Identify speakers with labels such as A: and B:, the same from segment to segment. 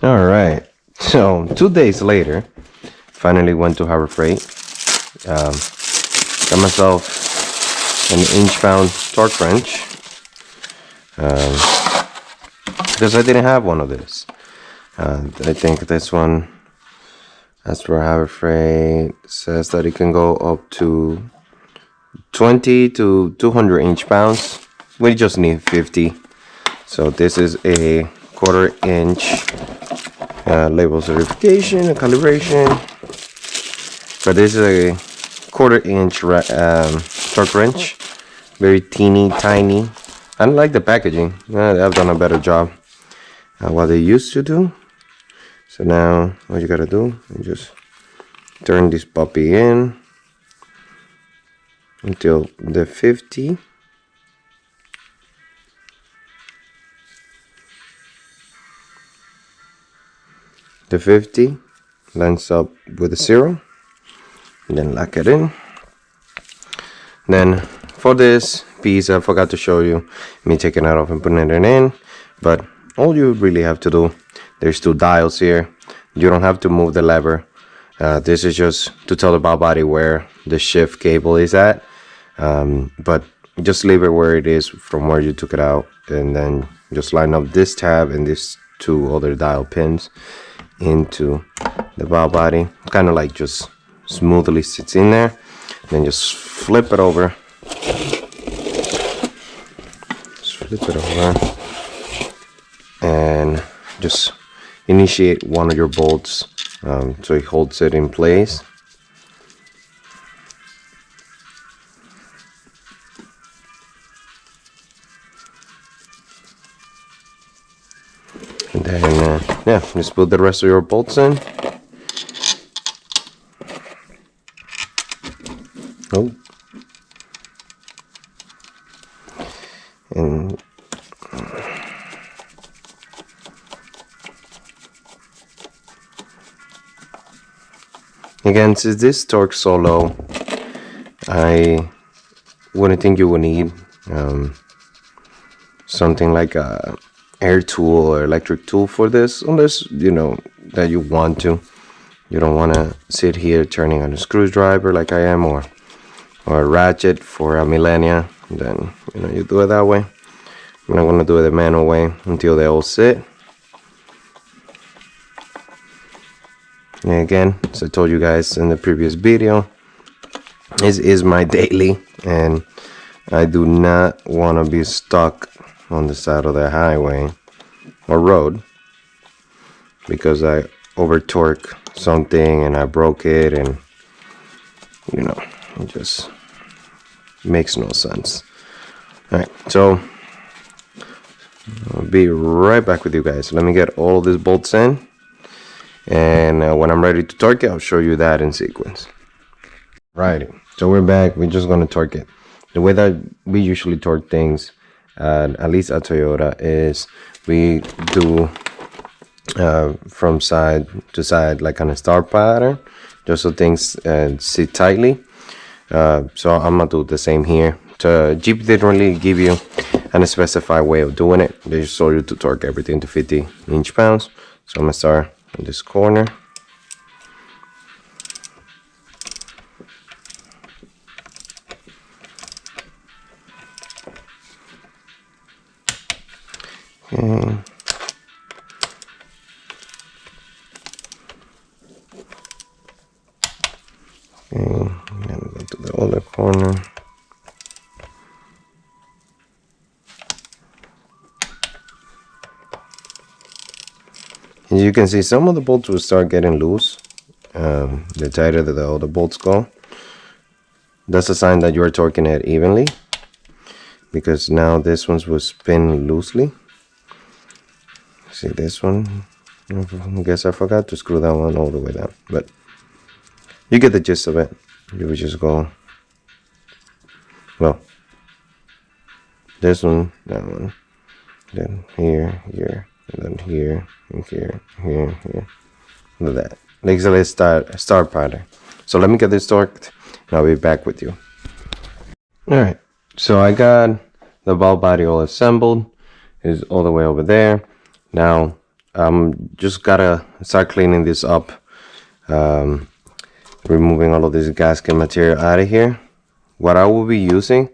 A: All right, so 2 days later, finally went to Harbor Freight. Got myself an inch-pound torque wrench because I didn't have one of this. I think this one, as for Harbor Freight, says that it can go up to 20 to 200 inch-pounds. We just need 50. So this is a 1/4 inch label certification and calibration. But this is a 1/4 inch torque wrench, very teeny tiny. I like the packaging. I've done a better job what they used to do. So now what you gotta do, you just turn this puppy in until the 50. The 50 lines up with the 0, and then lock it in. Then for this piece, I forgot to show you me taking it off and putting it in, but all you really have to do, there's 2 dials here. You don't have to move the lever. This is just to tell the ball body where the shift cable is at, but just leave it where it is from where you took it out, and then just line up this tab and these 2 other dial pins into the ball body, kind of like just smoothly sits in there. Then just flip it over, and just initiate one of your bolts so it holds it in place. And then yeah, just put the rest of your bolts in. Oh, and again, since this torque's so low, I wouldn't think you would need something like a air tool or electric tool for this, unless you know that you want to. You don't want to sit here turning on a screwdriver like I am, or a ratchet for a millennia. Then you do it that way. I'm not going to do it the manual way until they all sit. And again, as I told you guys in the previous video, this is my daily, and I do not want to be stuck on the side of the highway or road because I over torque something and I broke it, and it just makes no sense. Alright, so I'll be right back with you guys. Let me get all these bolts in, and when I'm ready to torque it, I'll show you that in sequence. Right, so we're back. We're just gonna torque it. The way that we usually torque things, at least at Toyota, is we do from side to side, like on a star pattern, just so things sit tightly. So I'm gonna do the same here. So Jeep didn't really give you a specified way of doing it. They just told you to torque everything to 50 inch-pounds. So I'm gonna start in this corner. Okay. And then go to the other corner. As you can see, some of the bolts will start getting loose. The tighter the other bolts go, that's a sign that you are torquing it evenly, because now this one's will spin loosely. See this one? I guess I forgot to screw that one all the way down, but you get the gist of it. You would just go, well, this one, that one, then here, here, and then here, and here, here, here. Look at that. Like a star pattern. So let me get this torqued, and I'll be back with you. Alright, so I got the ball body all assembled. It's all the way over there. Now just gotta start cleaning this up, removing all of this gasket material out of here. What I will be using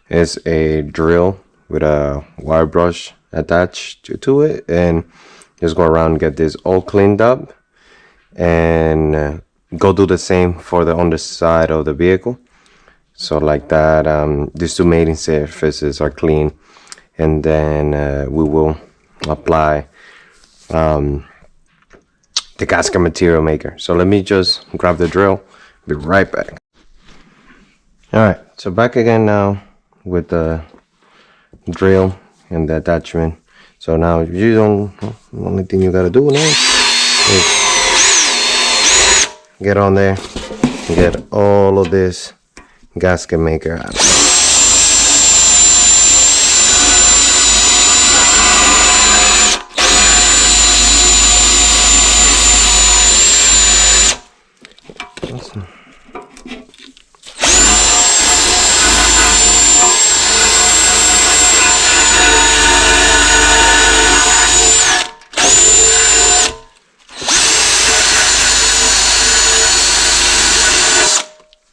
A: is a drill with a wire brush attached to it, and just go around and get this all cleaned up, and go do the same for the underside of the vehicle. So like that, these two mating surfaces are clean, and then we will apply the gasket material maker. So let me just grab the drill, be right back. Alright, so back again now with the drill and the attachment. So now you don't, the only thing you gotta do now is get on there and get all of this gasket maker out.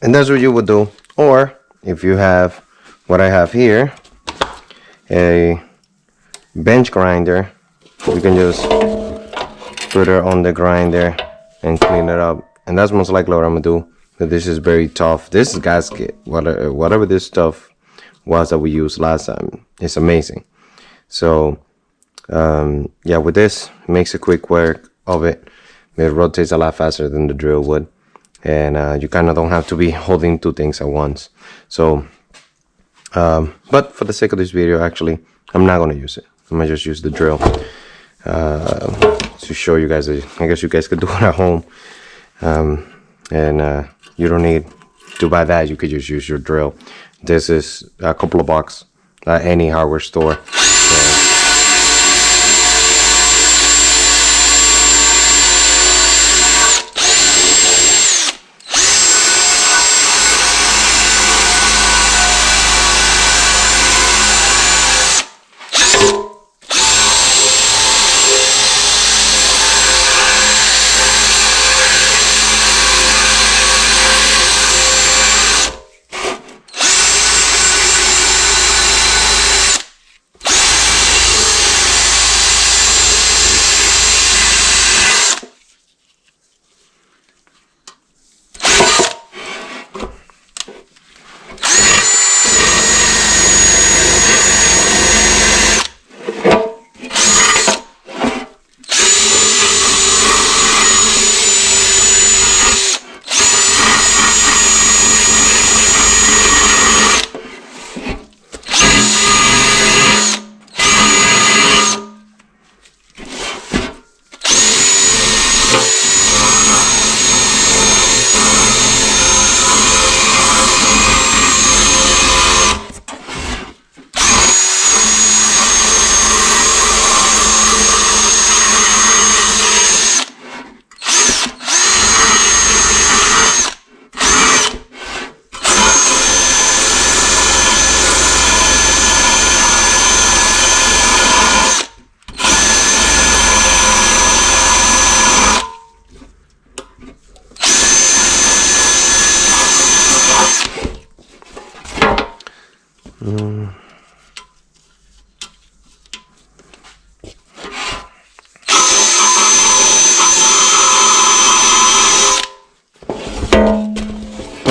A: And that's what you would do. Or if you have what I have here, a bench grinder, you can just put it on the grinder and clean it up. And that's most likely what I'm gonna do, because this is very tough. This gasket, whatever this stuff was that we used last time, it's amazing. So yeah, with this, it makes a quick work of it. It rotates a lot faster than the drill would, and you kind of don't have to be holding two things at once. So but for the sake of this video, actually, I'm not going to use it. I'm going to just use the drill to show you guys. I guess you guys could do it at home, and you don't need to buy that. You could just use your drill. This is a couple of bucks at any hardware store.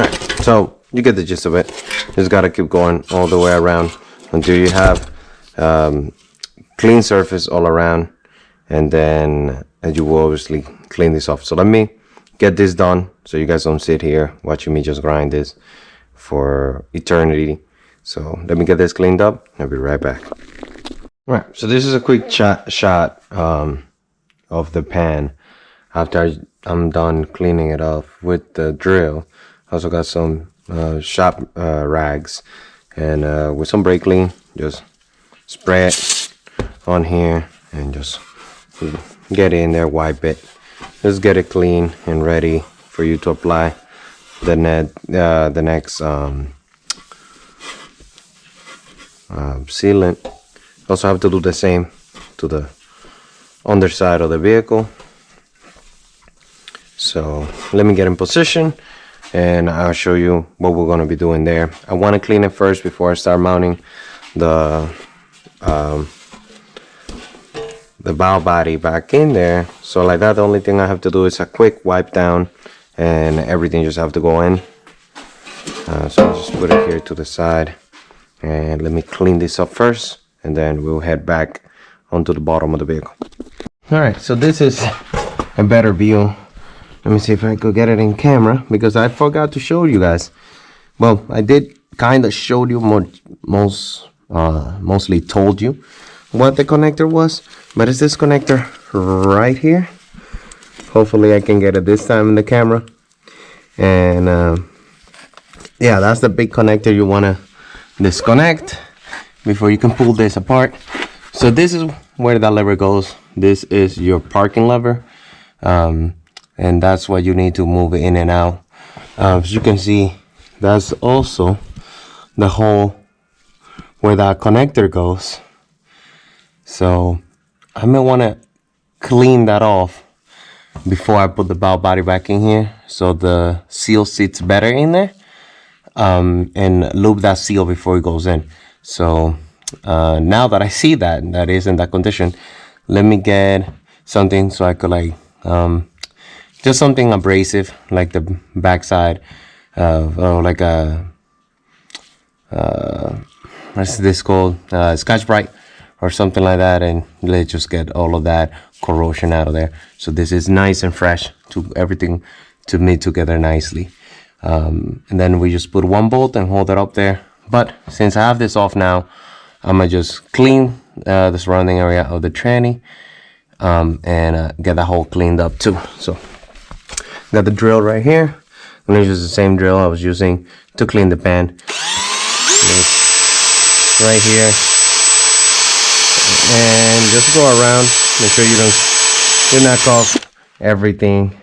A: So, so you get the gist of it. Just gotta keep going all the way around until you have clean surface all around, and then you will obviously clean this off. So let me get this done so you guys don't sit here watching me just grind this for eternity. So let me get this cleaned up. I'll be right back. All right, so this is a quick shot of the pan after I'm done cleaning it off with the drill. I also got some shop rags, and with some brake clean, just spray it on here and just get it in there, wipe it, just get it clean and ready for you to apply the next sealant. Also have to do the same to the underside of the vehicle. So let me get in position and I'll show you what we're going to be doing there. I want to clean it first before I start mounting the bow body back in there. So like that, the only thing I have to do is a quick wipe down and everything just have to go in. So I'll just put it here to the side and let me clean this up first, and then we'll head back onto the bottom of the vehicle. All right, so this is a better view. Let me see if I could get it in camera, because I forgot to show you guys. Well, I did kind of show you mostly told you what the connector was, but it's this connector right here. Hopefully I can get it this time in the camera. And yeah, that's the big connector you want to disconnect before you can pull this apart. So this is where that lever goes. This is your parking lever. And that's what you need to move in and out. As you can see, that's also the hole where that connector goes. So I may want to clean that off before I put the bow body back in here, so the seal sits better in there, and lube that seal before it goes in. So now that I see that is in that condition, let me get something so I could like just something abrasive, like the backside of like a what's this called, Scotch Brite or something like that, and let's just get all of that corrosion out of there. So this is nice and fresh, to everything to meet together nicely. And then we just put one bolt and hold it up there. But since I have this off now, I'm gonna just clean the surrounding area of the tranny, and get that hole cleaned up too. So got the drill right here. I'm gonna use the same drill I was using to clean the pan. Right here, and just go around. Make sure you knock off everything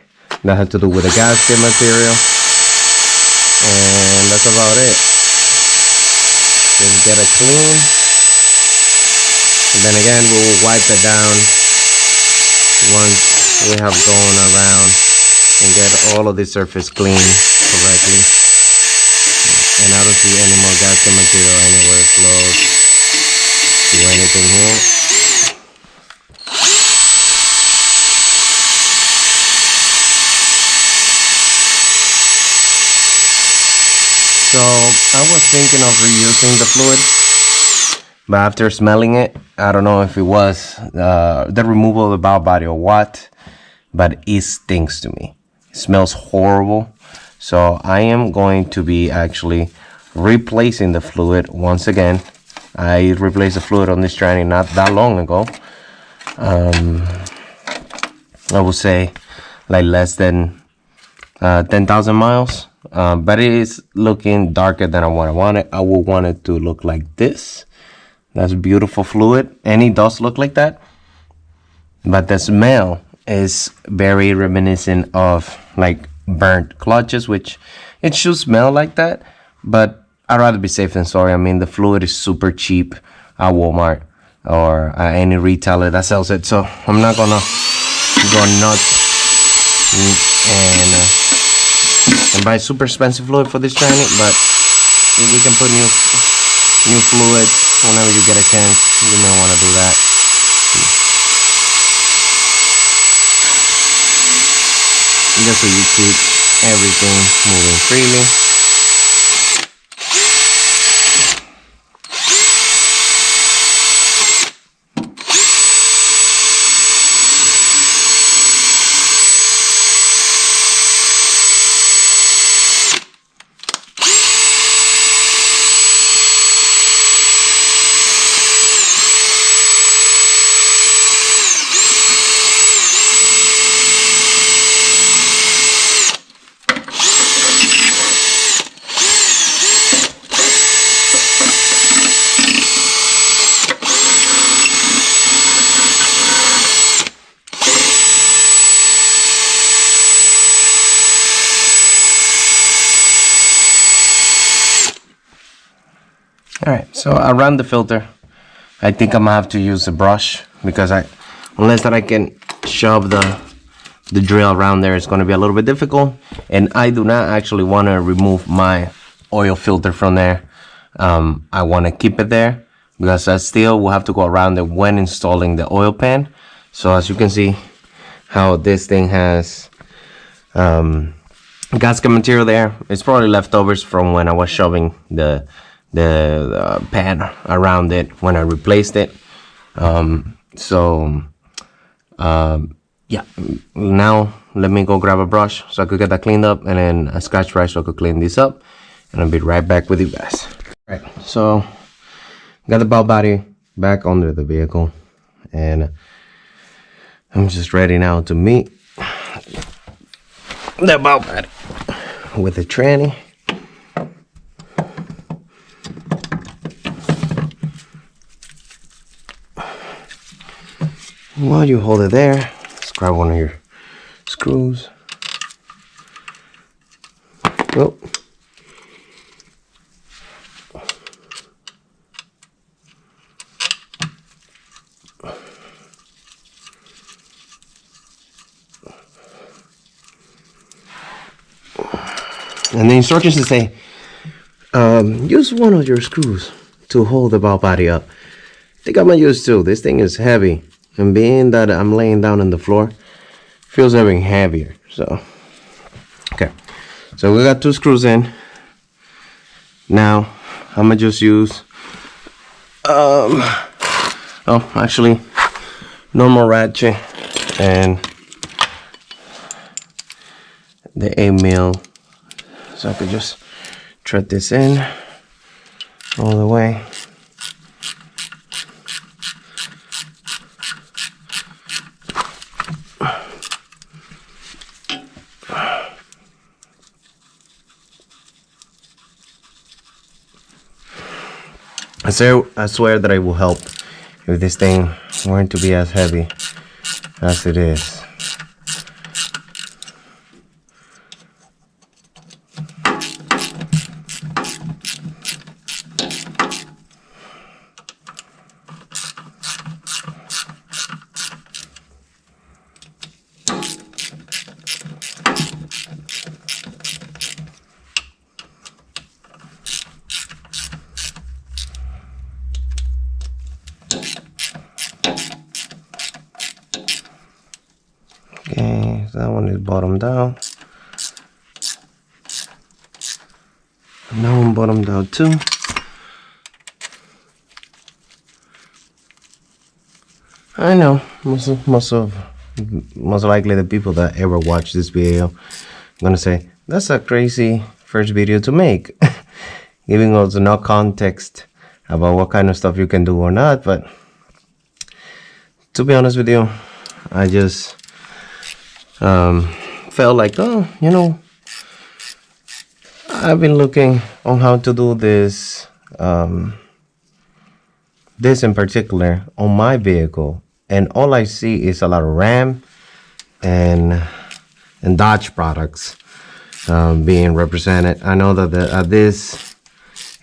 A: that had to do with the gasket material, and that's about it. Just get it clean, and then again we will wipe it down once we have gone around and get all of the surface clean correctly. And I don't see any more gasket material anywhere close to anything here. So I was thinking of reusing the fluid, but after smelling it, I don't know if it was the removal of the bow body or what, but it stinks to me. It smells horrible. So I am going to be actually replacing the fluid once again. I replaced the fluid on this tranny not that long ago. I would say like less than 10,000 miles. But it is looking darker than I want it. I would want it to look like this. That's beautiful fluid, and it does look like that. But the smell is very reminiscent of like burnt clutches, which it should smell like that, but I'd rather be safe than sorry. I mean, the fluid is super cheap at Walmart or at any retailer that sells it, so I'm not gonna go nuts and buy super expensive fluid for this tranny. But if we can put new fluid whenever you get a chance, you may want to do that. Just so you keep everything moving freely. Alright, so around the filter, I think I'm gonna have to use a brush, because unless that I can shove the drill around there, it's going to be a little bit difficult. And I do not actually want to remove my oil filter from there. I want to keep it there because I still will have to go around it when installing the oil pan. So as you can see how this thing has gasket material there, it's probably leftovers from when I was shoving the pan around it when I replaced it. Yeah, now let me go grab a brush so I could get that cleaned up, and then a scotch brush so I could clean this up, and I'll be right back with you guys. All right, so got the belt body back under the vehicle, and I'm just ready now to meet the belt body with the tranny. While you hold it there, let's grab one of your screws. Oh. And the instructions to say, use one of your screws to hold the belt body up. I think I'm gonna use two. This thing is heavy. And being that I'm laying down on the floor, feels even heavier. So, okay. So we got two screws in. Now, I'm gonna just use, actually, normal ratchet and the 8mm. So I could just thread this in all the way. I swear that it will help if this thing weren't to be as heavy as it is. Okay, so that one is bottomed out. And that one bottomed out too. I know most likely the people that ever watch this video are gonna say that's a crazy first video to make, giving us no context about what kind of stuff you can do or not. But to be honest with you, I just felt like, oh, you know, I've been looking on how to do this, this in particular on my vehicle, and all I see is a lot of Ram and Dodge products being represented. I know that at this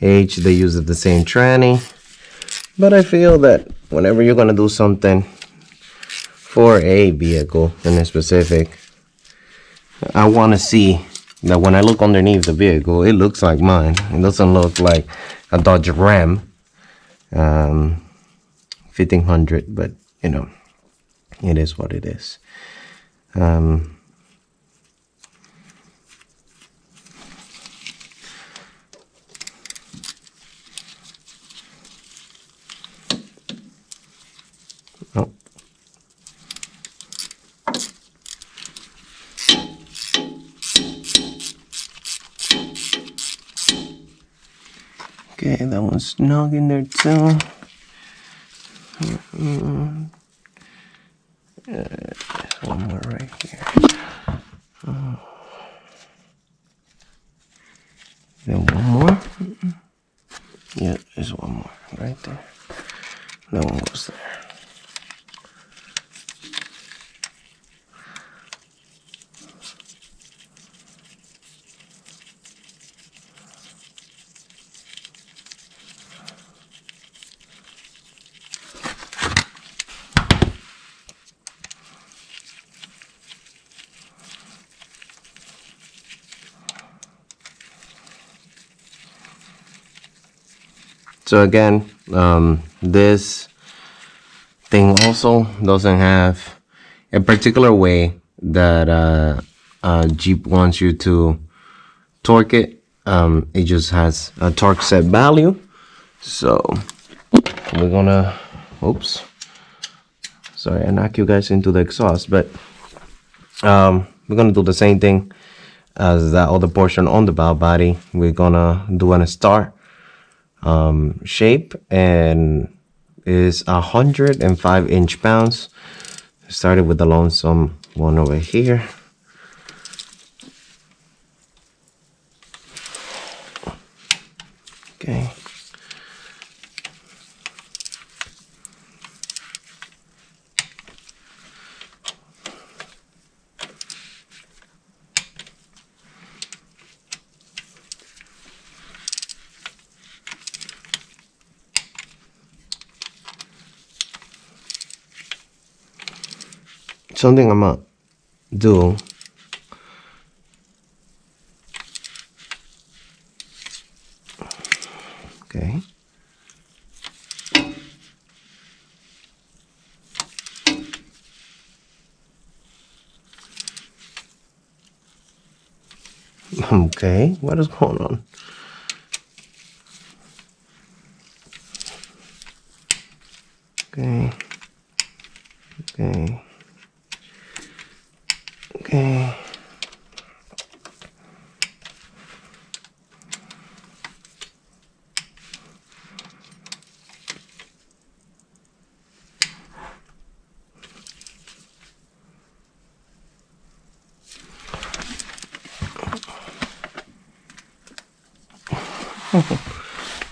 A: age they use the same tranny, but I feel that whenever you're gonna do something for a vehicle in a specific, I want to see that when I look underneath the vehicle, it looks like mine. It doesn't look like a Dodge Ram 1500, but you know, it is what it is. Oh. Okay, that one's snug in there too. There's one more right here. Then one more. Yeah, there's one more right there. That one goes there. So again, this thing also doesn't have a particular way that Jeep wants you to torque it. It just has a torque set value. So we're gonna, oops, sorry, I knock you guys into the exhaust, but we're gonna do the same thing as that other portion on the valve body. We're gonna do an star shape, and is 105 inch-pounds. Started with the lonesome one over here. Okay. Something I'm gonna do, okay, okay, what is going on? Okay, okay. Okay.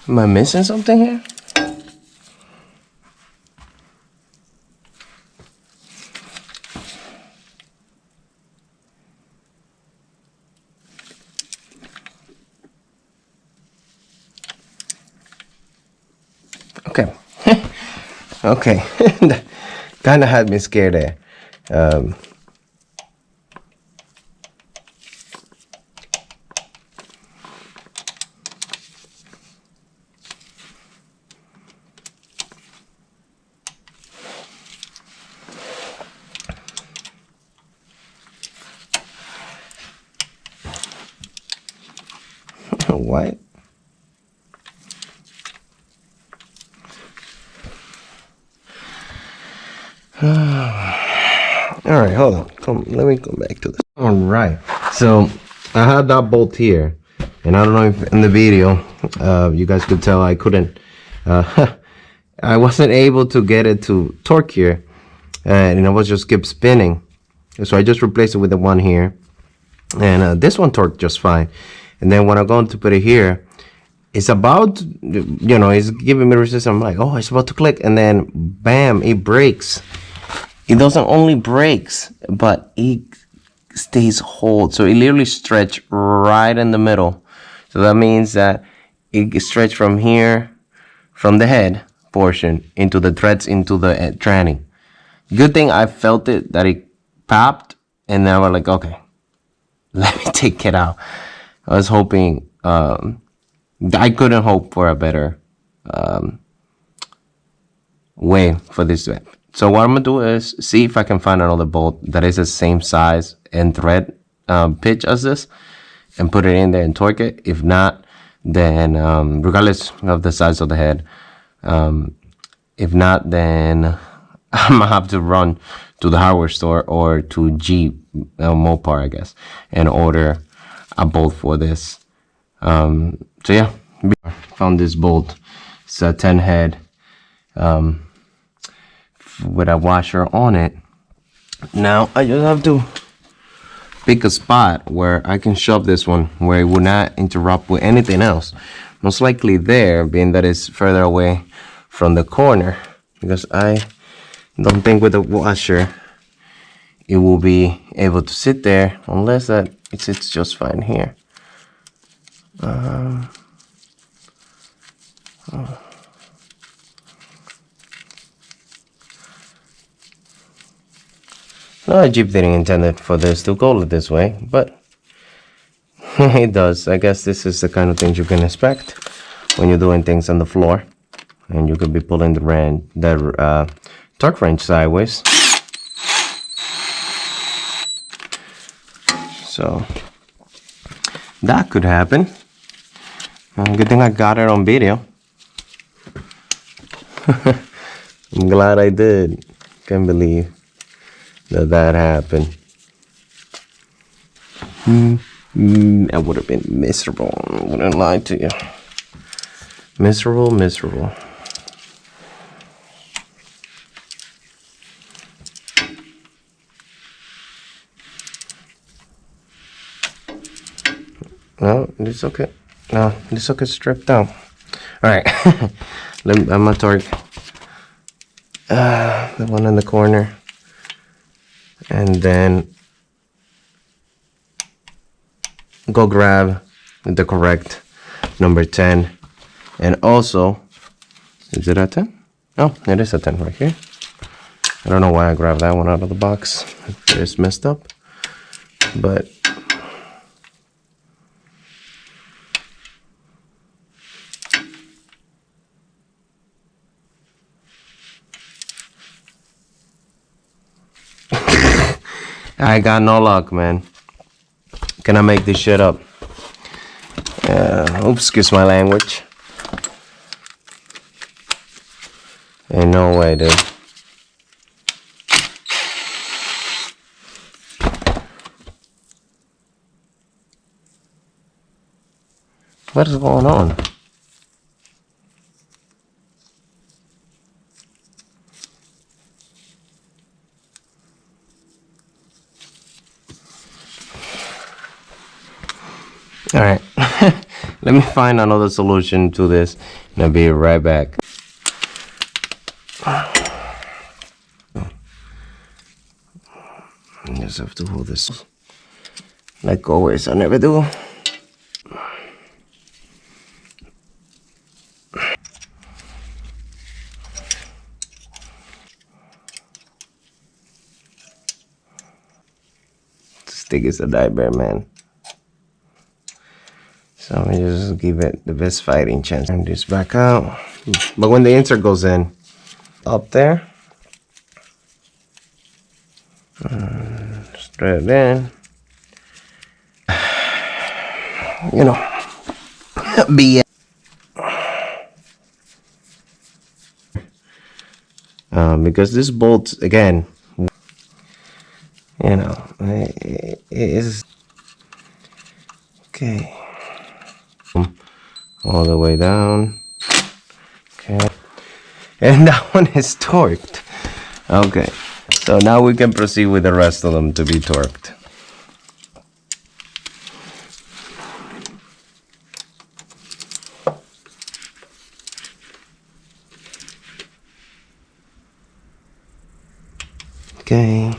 A: Am I missing something here? Okay. Okay. Kind of had me scared there. What? All right, hold on. Come, let me go back to this. All right, so I had that bolt here, and I don't know if in the video you guys could tell I couldn't. I wasn't able to get it to torque here, and it was just kept spinning. So I just replaced it with the one here, and this one torqued just fine. And then when I'm going to put it here, it's about, you know, it's giving me resistance. I'm like, oh, it's about to click, and then bam, it breaks. It doesn't only breaks, but it stays hold. So it literally stretched right in the middle. So that means that it stretched from here, from the head portion into the threads, into the tranny. Good thing I felt it, that it popped, and then I was like, okay, let me take it out. I was hoping, I couldn't hope for a better way for this to happen. So what I'm gonna do is see if I can find another bolt that is the same size and thread pitch as this, and put it in there and torque it. If not, then regardless of the size of the head, if not, then I'm gonna have to run to the hardware store or to Jeep Mopar, I guess, and order a bolt for this. So yeah, found this bolt. It's a 10 head with a washer on it. Now I just have to pick a spot where I can shove this one where it will not interrupt with anything else. Most likely there, being that it's further away from the corner, because I don't think with the washer it will be able to sit there, unless that it sits just fine here. No, Jeep didn't intend it for this to go this way, but it does. I guess this is the kind of things you can expect when you're doing things on the floor, and you could be pulling the torque wrench sideways. So that could happen. Good thing I got it on video. I'm glad I did. Can't believe that happened. I would have been miserable. I wouldn't lie to you. Miserable. No, it's okay. No, it's okay. Stripped down. All right. I'm gonna torque the one in the corner, and then go grab the correct number 10. And also, is it a 10? Oh, it is a 10 right here. I don't know why I grabbed that one out of the box. It's messed up, but I got no luck, man. Can I make this shit up? Oops, excuse my language. Ain't no way, dude. What is going on? All right. Let me find another solution to this, and I'll be right back. I just have to hold this. Like always, I never do. This thing is a nightmare, man. So I'm gonna just give it the best fighting chance. Turn this back out. But when the insert goes in, up there, straight in, you know, be because this bolt, again, you know, it is okay. All the way down. Okay. And that one is torqued. Okay. So now we can proceed with the rest of them to be torqued. Okay.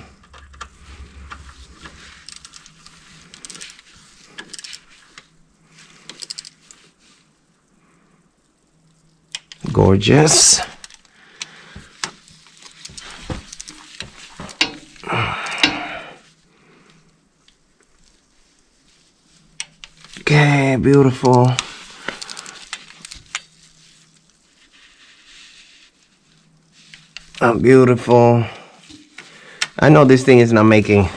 A: Gorgeous. Okay, beautiful. Beautiful. I know this thing is not making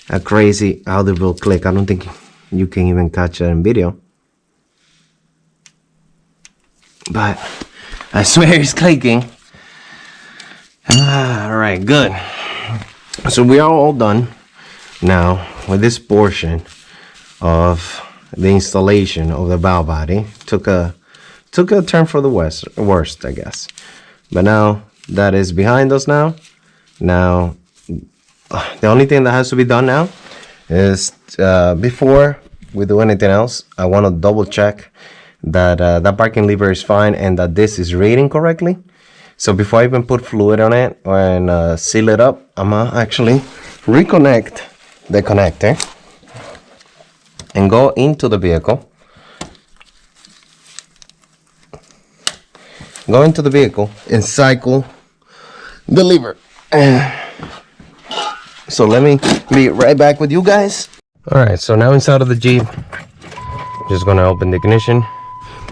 A: a crazy audible click. I don't think you can even catch it in video. But I swear it's clicking. Alright, good. So we are all done now with this portion of the installation of the bow body. Took a turn for the worst, I guess. But now that is behind us now. Now, the only thing that has to be done now is before we do anything else, I want to double check that that parking lever is fine and that this is reading correctly. So before I even put fluid on it and seal it up, I'm gonna actually reconnect the connector and go into the vehicle. Go into the vehicle and cycle the lever. So let me be right back with you guys. All right, so now inside of the Jeep, just gonna open the ignition.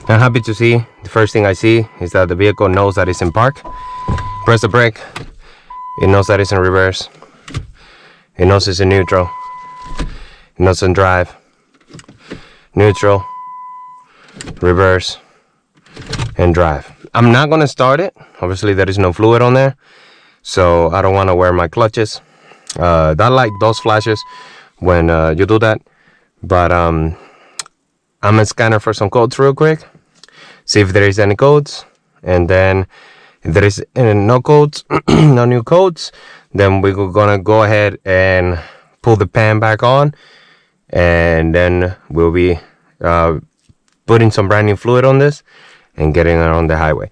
A: I'm happy to see, the first thing I see is that the vehicle knows that it's in park. Press the brake, it knows that it's in reverse. It knows it's in neutral. It knows it's in drive. Neutral, reverse, and drive. I'm not gonna start it. Obviously there is no fluid on there, so I don't want to wear my clutches. That light does flashes when you do that, but I'm gonna scanner for some codes real quick, see if there is any codes, and then if there is no codes, no new codes, then we're gonna go ahead and pull the pan back on, and then we'll be putting some brand new fluid on this and getting it on the highway.